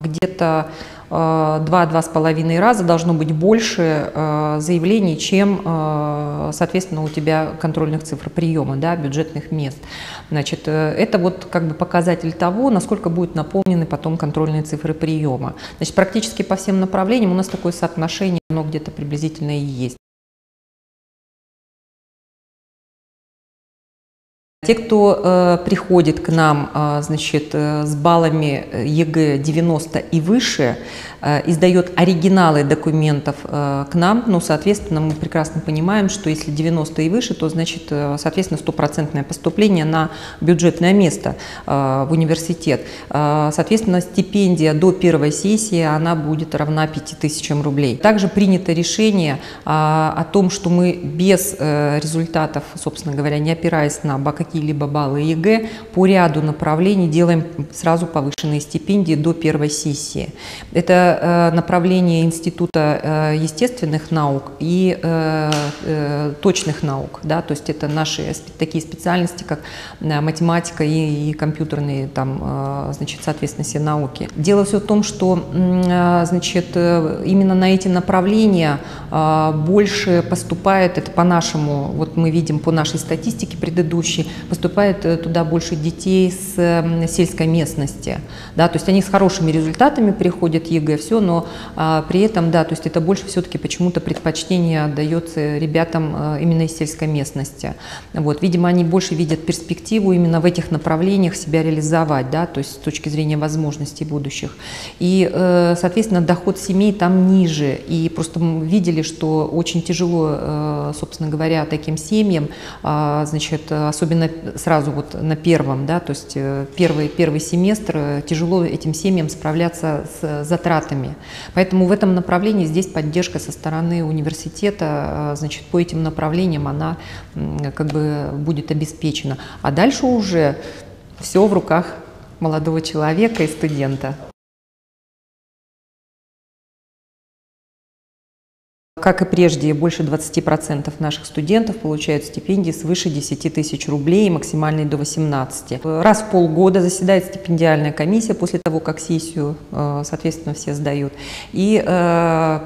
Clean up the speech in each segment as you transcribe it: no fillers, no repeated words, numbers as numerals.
Где-то 2–2,5 раза должно быть больше заявлений, чем, соответственно, у тебя контрольных цифр приема, да, бюджетных мест. Значит, это вот как бы показатель того, насколько будут наполнены потом контрольные цифры приема. Значит, практически по всем направлениям у нас такое соотношение, оно где-то приблизительно и есть. Те, кто приходит к нам, значит, с баллами ЕГЭ 90 и выше, издает оригиналы документов к нам, ну, соответственно, мы прекрасно понимаем, что если 90 и выше, то, значит, соответственно, стопроцентное поступление на бюджетное место в университет. Соответственно, стипендия до первой сессии, она будет равна 5000 рублей. Также принято решение о том, что мы без результатов, собственно говоря, не опираясь на какие-либо баллы ЕГЭ, по ряду направлений делаем сразу повышенные стипендии до первой сессии. Это направление Института естественных наук и точных наук, да, то есть это наши такие специальности, как математика и компьютерные, там, значит, соответственно, все науки. Дело все в том, что, значит, именно на эти направления больше поступает, это по-нашему, вот мы видим по нашей статистике предыдущей, поступает туда больше детей с сельской местности, да, то есть они с хорошими результатами приходят в ЕГЭ, все, но при этом, да, то есть это больше все-таки почему-то предпочтение отдается ребятам именно из сельской местности. Вот, видимо, они больше видят перспективу именно в этих направлениях себя реализовать, да, то есть с точки зрения возможностей будущих. И, соответственно, доход семей там ниже, и просто мы видели, что очень тяжело, собственно говоря, таким семьям, значит, особенно сразу вот на первом, да, то есть первый семестр тяжело этим семьям справляться с затратами. Поэтому в этом направлении здесь поддержка со стороны университета, значит, по этим направлениям она как бы будет обеспечена. А дальше уже все в руках молодого человека и студента. Как и прежде, больше 20% наших студентов получают стипендии свыше 10 тысяч рублей, максимальные до 18. Раз в полгода заседает стипендиальная комиссия после того, как сессию, соответственно, все сдают, и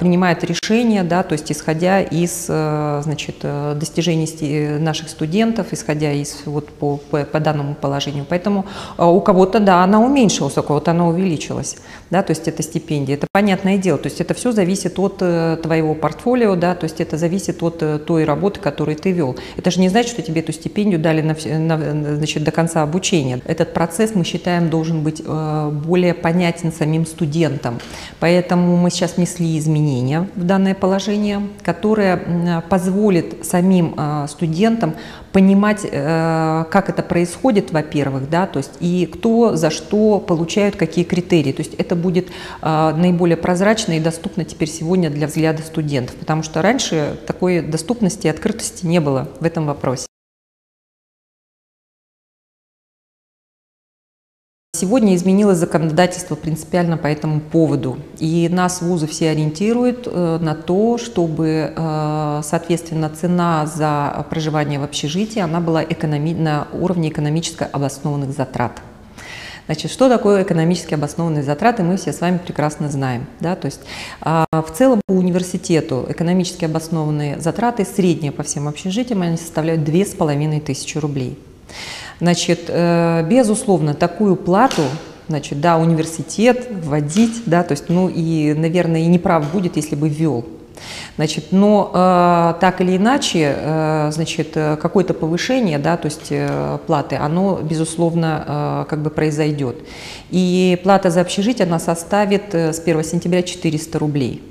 принимает решение, да, то есть исходя из, значит, достижений наших студентов, исходя из вот по данному положению. Поэтому у кого-то, да, она уменьшилась, у кого-то она увеличилась, да, то есть это стипендия. Это понятное дело, то есть это все зависит от твоего портфолио, да, то есть это зависит от той работы, которую ты вел. Это же не значит, что тебе эту стипендию дали значит, до конца обучения. Этот процесс, мы считаем, должен быть более понятен самим студентам. Поэтому мы сейчас внесли изменения в данное положение, которое позволит самим студентам понимать, как это происходит, во-первых, да, то есть и кто за что получают какие критерии. То есть это будет наиболее прозрачно и доступно теперь сегодня для взгляда студентов, потому что раньше такой доступности и открытости не было в этом вопросе. Сегодня изменилось законодательство принципиально по этому поводу, и нас вузы все ориентируют на то, чтобы, соответственно, цена за проживание в общежитии, она была на уровне экономически обоснованных затрат. Значит, что такое экономически обоснованные затраты, мы все с вами прекрасно знаем. Да? То есть, в целом по университету экономически обоснованные затраты, средние по всем общежитиям, они составляют 2500 рублей. Значит, безусловно, такую плату, значит, да, университет вводить, да, то есть, ну и, наверное, и неправ будет, если бы ввел. Значит, но так или иначе, значит, какое-то повышение, да, то есть платы, оно, безусловно, как бы произойдет. И плата за общежитие, она составит с 1 сентября 400 рублей.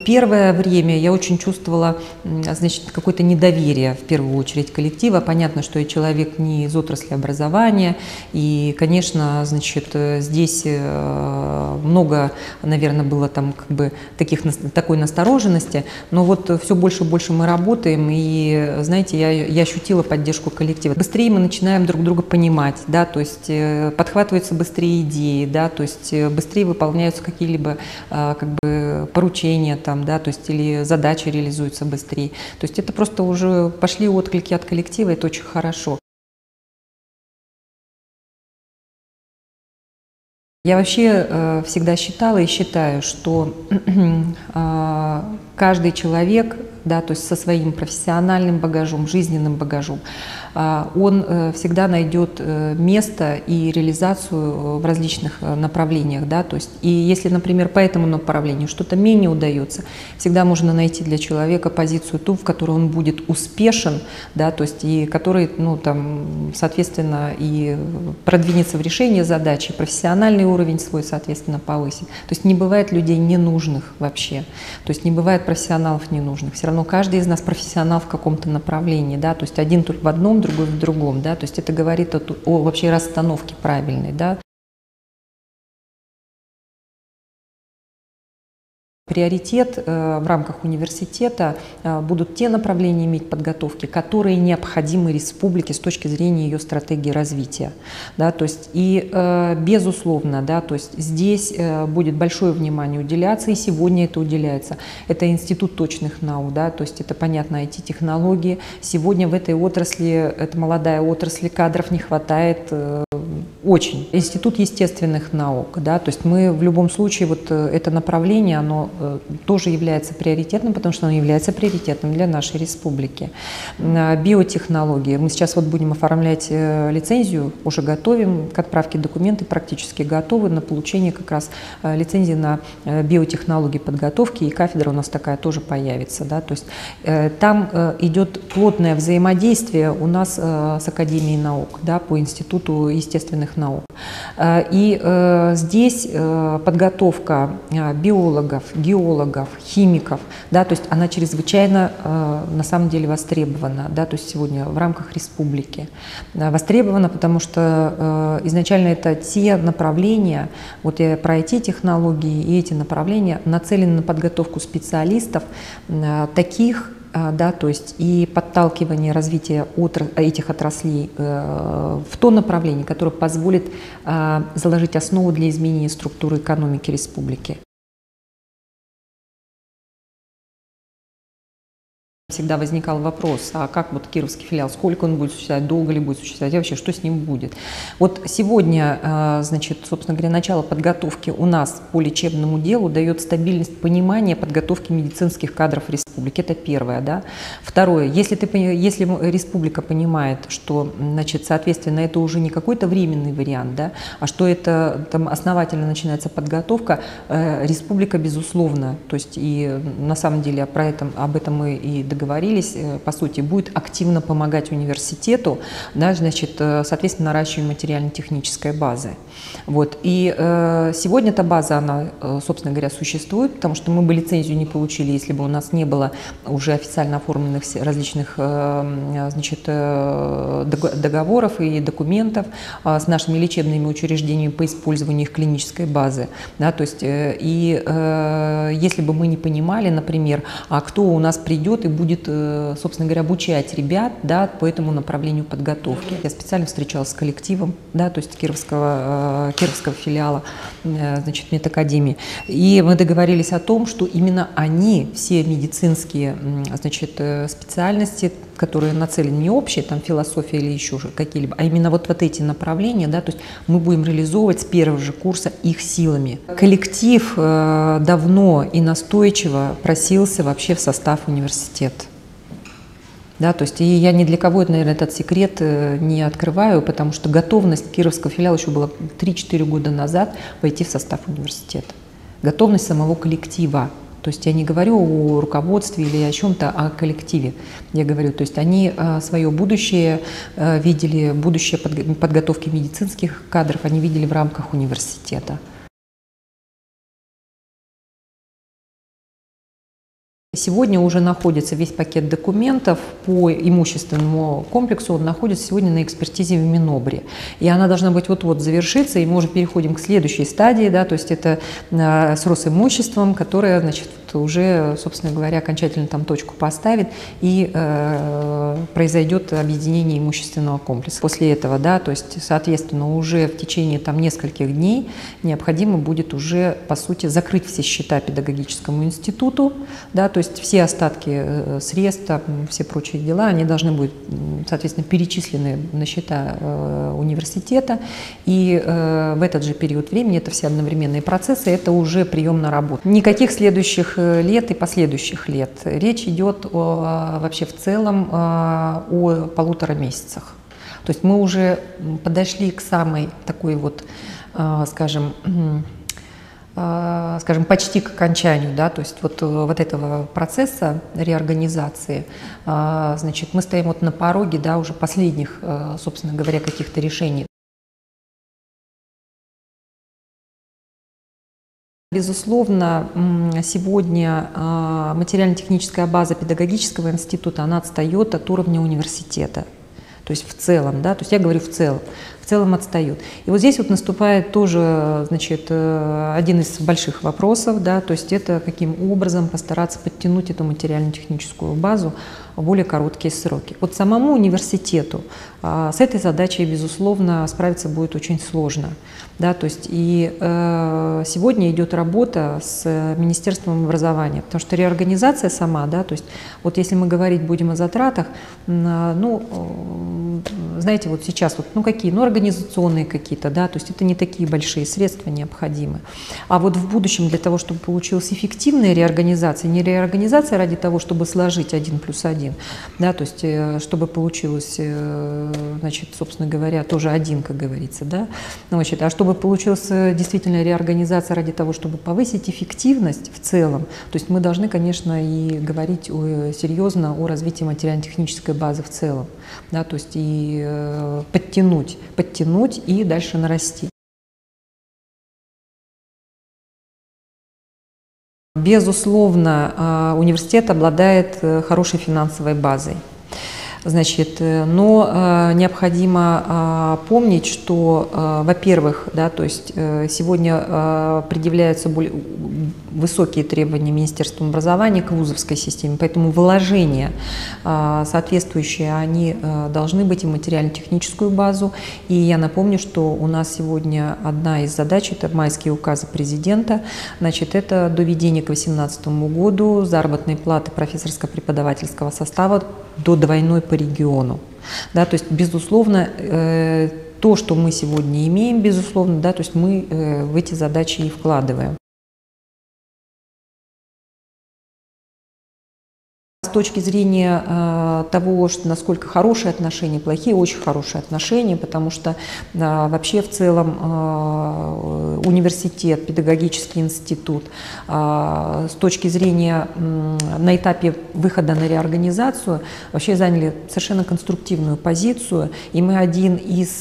Первое время я очень чувствовала, значит, какое-то недоверие, в первую очередь, коллектива. Понятно, что я человек не из отрасли образования, и, конечно, значит, здесь много, наверное, было там как бы такой настороженности, но вот все больше и больше мы работаем, и, знаете, я ощутила поддержку коллектива. Быстрее мы начинаем друг друга понимать, да, то есть подхватываются быстрее идеи, да, то есть быстрее выполняются какие-либо как бы поручения, там, да, то есть или задачи реализуются быстрее. То есть это просто уже пошли отклики от коллектива, это очень хорошо. Я вообще всегда считала и считаю, что каждый человек, да, то есть со своим профессиональным багажом, жизненным багажом, он всегда найдет место и реализацию в различных направлениях, да, то есть, и если, например, по этому направлению что-то менее удается, всегда можно найти для человека позицию ту, в которой он будет успешен, да, то есть, и который, ну, там, соответственно, и продвинется в решении задачи, профессиональный уровень свой, соответственно, повысит. То есть не бывает людей ненужных вообще, то есть не бывает профессионалов ненужных, все равно каждый из нас профессионал в каком-то направлении, да, то есть один только в одном, другой в другом, да, то есть это говорит о вообще расстановке правильной, да. Приоритет в рамках университета будут те направления иметь подготовки, которые необходимы республике с точки зрения ее стратегии развития. Да, то есть и безусловно, да, то есть здесь будет большое внимание уделяться, и сегодня это уделяется. Это Институт точных наук, да, то есть это, понятно, IT-технологии. Сегодня в этой отрасли, это молодая отрасль, кадров не хватает очень. Институт естественных наук, да, то есть мы в любом случае, вот это направление, оно тоже является приоритетным, потому что оно является приоритетным для нашей республики. Биотехнологии. Мы сейчас вот будем оформлять лицензию, уже готовим к отправке документы, практически готовы на получение как раз лицензии на биотехнологии подготовки, и кафедра у нас такая тоже появится. Да, то есть там идет плотное взаимодействие у нас с Академией наук, да, по Институту естественных наук. И здесь подготовка биологов, геологов, химиков, да, то есть она чрезвычайно на самом деле востребована, да, то есть сегодня в рамках республики. Востребована, потому что изначально это те направления, вот я про IT-технологии, и эти направления нацелены на подготовку специалистов таких, да, то есть и подталкивание развития этих отраслей в то направление, которое позволит заложить основу для изменения структуры экономики республики. Всегда возникал вопрос, а как вот Кировский филиал, сколько он будет существовать, долго ли будет существовать, и вообще, что с ним будет. Вот сегодня, значит, собственно говоря, начало подготовки у нас по лечебному делу дает стабильность понимания подготовки медицинских кадров республики. Это первое, да. Второе, если республика понимает, что, значит, соответственно, это уже не какой-то временный вариант, да, а что это там основательно начинается подготовка, республика, безусловно, то есть и на самом деле об этом мы и договорились, по сути, будет активно помогать университету, да, значит, соответственно, наращиванию материально-технической базы. Вот. И сегодня эта база, она, собственно говоря, существует, потому что мы бы лицензию не получили, если бы у нас не было уже официально оформленных различных, значит, договоров и документов с нашими лечебными учреждениями по использованию их клинической базы. Да, то есть, и если бы мы не понимали, например, а кто у нас придет и будет, собственно говоря, обучать ребят, да, по этому направлению подготовки. Я специально встречалась с коллективом, да, то есть Кировского филиала, значит, медакадемии, и мы договорились о том, что именно они, все медицинские, значит, специальности, которые нацелены не общие, там философия или еще какие-либо, а именно вот эти направления, да, то есть мы будем реализовывать с первого же курса их силами. Коллектив давно и настойчиво просился вообще в состав университета. Да, то есть и я ни для кого, наверное, этот секрет не открываю, потому что готовность Кировского филиала еще была 3-4 года назад войти в состав университета. Готовность самого коллектива. То есть я не говорю о руководстве или о чем-то, а о коллективе. Я говорю, то есть они свое будущее видели, будущее подготовки медицинских кадров, они видели в рамках университета. Сегодня уже находится весь пакет документов по имущественнему комплексу, он находится сегодня на экспертизе в Минобре. И она должна быть вот-вот завершиться, и мы уже переходим к следующей стадии, да, то есть это с Росимуществом, которая, значит, уже, собственно говоря, окончательно там точку поставит, и произойдет объединение имущественного комплекса. После этого, да, то есть, соответственно, уже в течение там нескольких дней необходимо будет уже, по сути, закрыть все счета педагогическому институту, да, то то есть все остатки средств, там, все прочие дела, они должны быть, соответственно, перечислены на счета университета, и в этот же период времени, это все одновременные процессы, это уже прием на работу. Никаких следующих лет и последующих лет. Речь идет вообще в целом о 1,5 месяцах. То есть мы уже подошли к самой такой вот, скажем, почти к окончанию, да, то есть вот этого процесса реорганизации, значит, мы стоим вот на пороге, да, уже последних, собственно говоря, каких-то решений. Безусловно, сегодня материально-техническая база педагогического института, она отстает от уровня университета. То есть в целом, да, то есть я говорю в целом отстает. И вот здесь вот наступает тоже, значит, один из больших вопросов, да, то есть это каким образом постараться подтянуть эту материально-техническую базу в более короткие сроки. Вот самому университету с этой задачей, безусловно, справиться будет очень сложно, да, то есть и сегодня идет работа с Министерством образования, потому что реорганизация сама, да, то есть вот если мы говорить будем о затратах, ну, знаете, вот сейчас вот, ну какие, ну организационные какие-то, да, то есть это не такие большие средства необходимы. А вот в будущем для того, чтобы получилась эффективная реорганизация, не реорганизация ради того, чтобы сложить 1+1, да, то есть чтобы получилось, значит, собственно говоря, тоже 1, как говорится, да, значит, а чтобы получилась действительно реорганизация ради того, чтобы повысить эффективность в целом, то есть мы должны, конечно, и говорить серьезно о развитии материально-технической базы в целом, да, то есть и подтянуть и дальше нарастить. Безусловно, университет обладает хорошей финансовой базой. Значит, но необходимо помнить, что, во-первых, да, то есть сегодня предъявляются более высокие требования Министерства образования к вузовской системе, поэтому вложения соответствующие, они должны быть и в материально-техническую базу. И я напомню, что у нас сегодня одна из задач, это майские указы президента, значит, это доведение к 2018 году заработной платы профессорско-преподавательского состава до двойной по региону. Да, то есть, безусловно, то, что мы сегодня имеем, безусловно, да, то есть мы в эти задачи и вкладываем. С точки зрения того, что насколько хорошие отношения, плохие, очень хорошие отношения, потому что вообще в целом университет, педагогический институт с точки зрения на этапе выхода на реорганизацию вообще заняли совершенно конструктивную позицию, и мы один из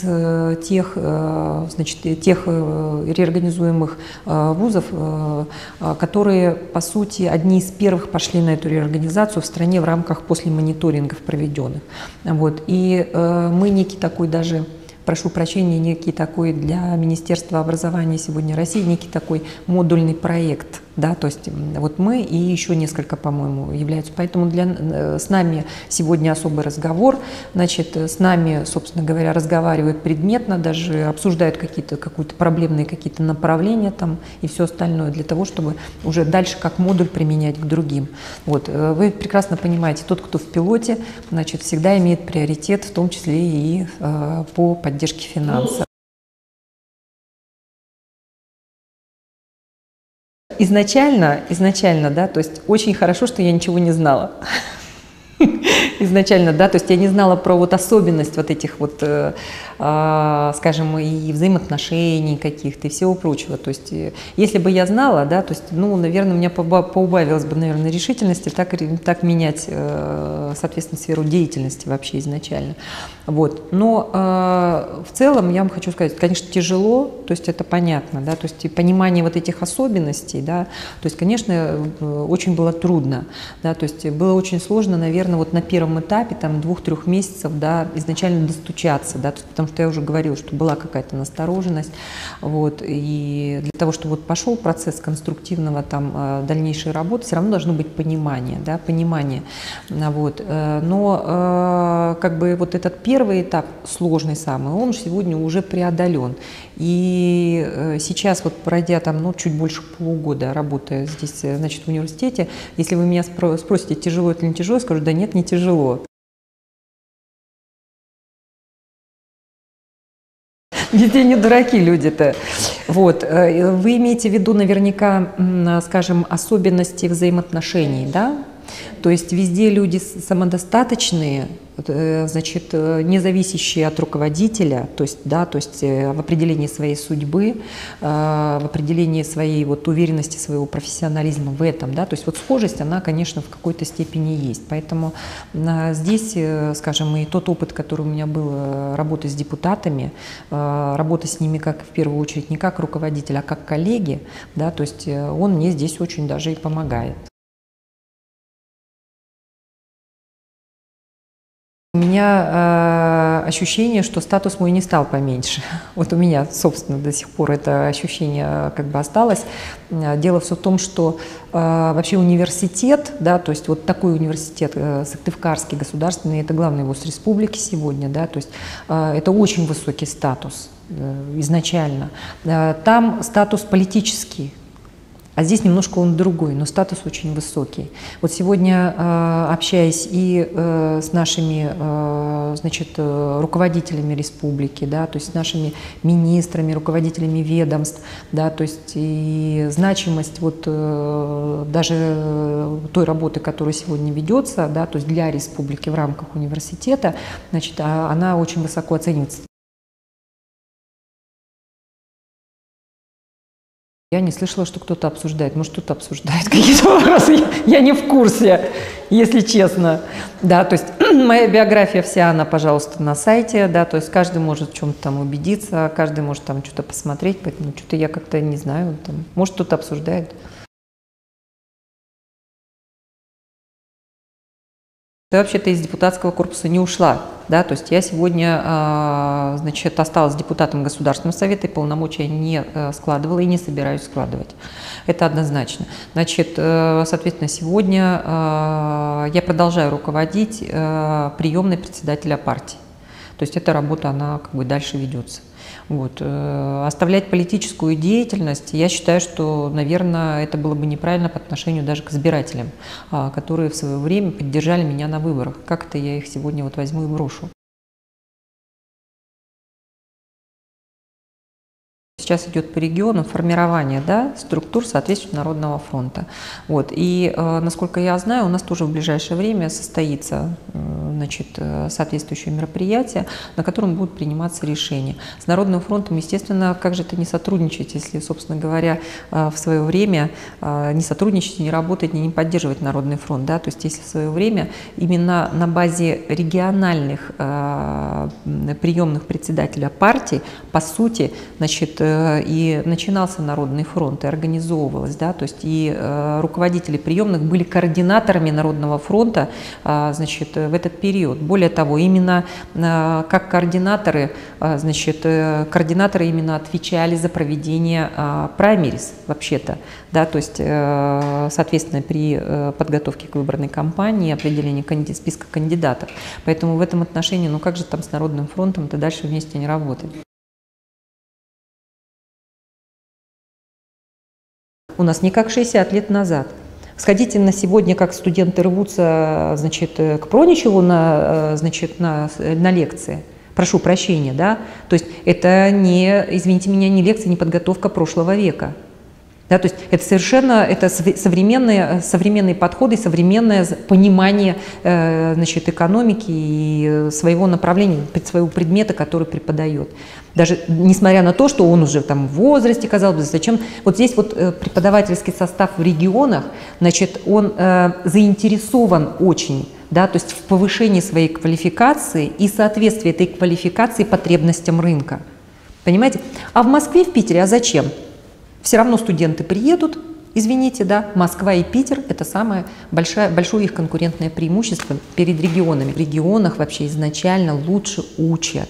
тех, значит, тех реорганизуемых вузов, которые, по сути, одни из первых пошли на эту реорганизацию в стране в рамках после мониторингов проведенных. Вот. И мы некий такой даже, прошу прощения, некий такой для Министерства образования сегодня России, некий такой модульный проект. Да, то есть вот мы и еще несколько, по-моему, являются. Поэтому с нами сегодня особый разговор. Значит, с нами, собственно говоря, разговаривают предметно, даже обсуждают какие-то проблемные какие-то направления там и все остальное для того, чтобы уже дальше как модуль применять к другим. Вот. Вы прекрасно понимаете, тот, кто в пилоте, значит, всегда имеет приоритет, в том числе и по поддержке финансов. Изначально, да, то есть очень хорошо, что я ничего не знала. Изначально, да, то есть я не знала про вот особенность вот этих вот, скажем, и взаимоотношений каких-то и всего прочего. То есть если бы я знала, да, то есть, ну, наверное, у меня поубавилось бы, наверное, решительности так менять, соответственно, сферу деятельности вообще изначально. Вот. Но в целом я вам хочу сказать, конечно, тяжело, то есть это понятно, да, то есть и понимание вот этих особенностей, да, то есть, конечно, очень было трудно, да, то есть было очень сложно, наверное, вот на первом этапе, там, 2-3 месяцев, да, изначально достучаться, да, потому что я уже говорила, что была какая-то настороженность, вот, и для того, чтобы вот пошел процесс конструктивного там дальнейшей работы, все равно должно быть понимание, да, понимание, вот, но как бы вот этот первый этап, сложный самый, он сегодня уже преодолен, И сейчас, вот пройдя там, ну, чуть больше полугода, работая здесь, значит, в университете, если вы меня спросите, тяжело это или не тяжело, я скажу, да нет, не тяжело. Везде не дураки люди-то. Вот. Вы имеете в виду наверняка, скажем, особенности взаимоотношений, да? То есть везде люди самодостаточные, значит, не зависящие от руководителя, то есть, да, то есть в определении своей судьбы, в определении своей вот уверенности, своего профессионализма в этом, да, то есть вот схожесть, она, конечно, в какой-то степени есть. Поэтому здесь, скажем, и тот опыт, который у меня был, работы с депутатами, работа с ними как в первую очередь не как руководитель, а как коллеги, да, то есть он мне здесь очень даже и помогает. У меня ощущение, что статус мой не стал поменьше. Вот у меня, собственно, до сих пор это ощущение как бы осталось. Дело все в том, что вообще университет, да, то есть вот такой университет, Сыктывкарский государственный, это главный вуз республики сегодня, да, то есть это очень высокий статус изначально. Там статус политический. А здесь немножко он другой, но статус очень высокий. Вот сегодня, общаясь и с нашими, значит, руководителями республики, да, то есть с нашими министрами, руководителями ведомств, да, то есть и значимость вот даже той работы, которая сегодня ведется, да, то есть для республики в рамках университета, значит, она очень высоко оценивается. Я не слышала, что кто-то обсуждает. Может, кто-то обсуждает какие-то вопросы. Я не в курсе, если честно. Да, то есть моя биография вся, она, пожалуйста, на сайте. Да, то есть каждый может в чем-то там убедиться, каждый может там что-то посмотреть. Поэтому что-то я как-то не знаю. Там, может, кто-то обсуждает. Я вообще-то из депутатского корпуса не ушла, да, то есть я сегодня, значит, осталась депутатом Государственного совета и полномочия не складывала и не собираюсь складывать. Это однозначно. Значит, соответственно, сегодня я продолжаю руководить приемной председателя партии. То есть эта работа, она как бы дальше ведется. Вот. Оставлять политическую деятельность, я считаю, что, наверное, это было бы неправильно по отношению даже к избирателям, которые в свое время поддержали меня на выборах. Как это я их сегодня вот возьму и брошу? Сейчас идет по регионам формирование, да, структур соответственно Народного фронта. Вот. И, насколько я знаю, у нас тоже в ближайшее время состоится, значит, соответствующее мероприятие, на котором будут приниматься решения. С Народным фронтом, естественно, как же это не сотрудничать, если, собственно говоря, в свое время не сотрудничать, не работать, не поддерживать Народный фронт. Да? То есть если в свое время именно на базе региональных приемных председателя партий, по сути, значит, и начинался Народный фронт, и организовывалось, да, то есть и руководители приемных были координаторами Народного фронта, значит, в этот период. Более того, именно как координаторы, значит, координаторы именно отвечали за проведение праймериз, вообще-то, да, то есть, соответственно, при подготовке к выборной кампании, определении списка кандидатов. Поэтому в этом отношении, ну как же там с Народным фронтом-то дальше вместе не работать? У нас не как 60 лет назад. Сходите на сегодня, как студенты рвутся, значит, к Проничеву на, значит, на лекции. Прошу прощения, да? То есть это не, извините меня, не лекция, не подготовка прошлого века. Да, то есть это совершенно современные подходы, современное понимание, значит, экономики и своего направления, своего предмета, который преподает. Даже несмотря на то, что он уже там в возрасте, казалось бы, зачем. Вот здесь вот преподавательский состав в регионах, значит, он заинтересован очень, да, то есть в повышении своей квалификации и соответствии этой квалификации потребностям рынка. Понимаете? А в Москве, в Питере, а зачем? Все равно студенты приедут, извините, да, Москва и Питер – это самое большое их конкурентное преимущество перед регионами. В регионах вообще изначально лучше учат.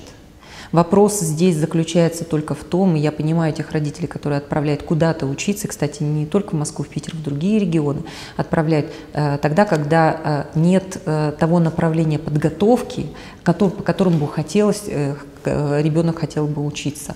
Вопрос здесь заключается только в том, и я понимаю этих родителей, которые отправляют куда-то учиться, кстати, не только в Москву, в Питер, в другие регионы, отправляют тогда, когда нет того направления подготовки, по которому бы хотелось, ребенок хотел бы учиться.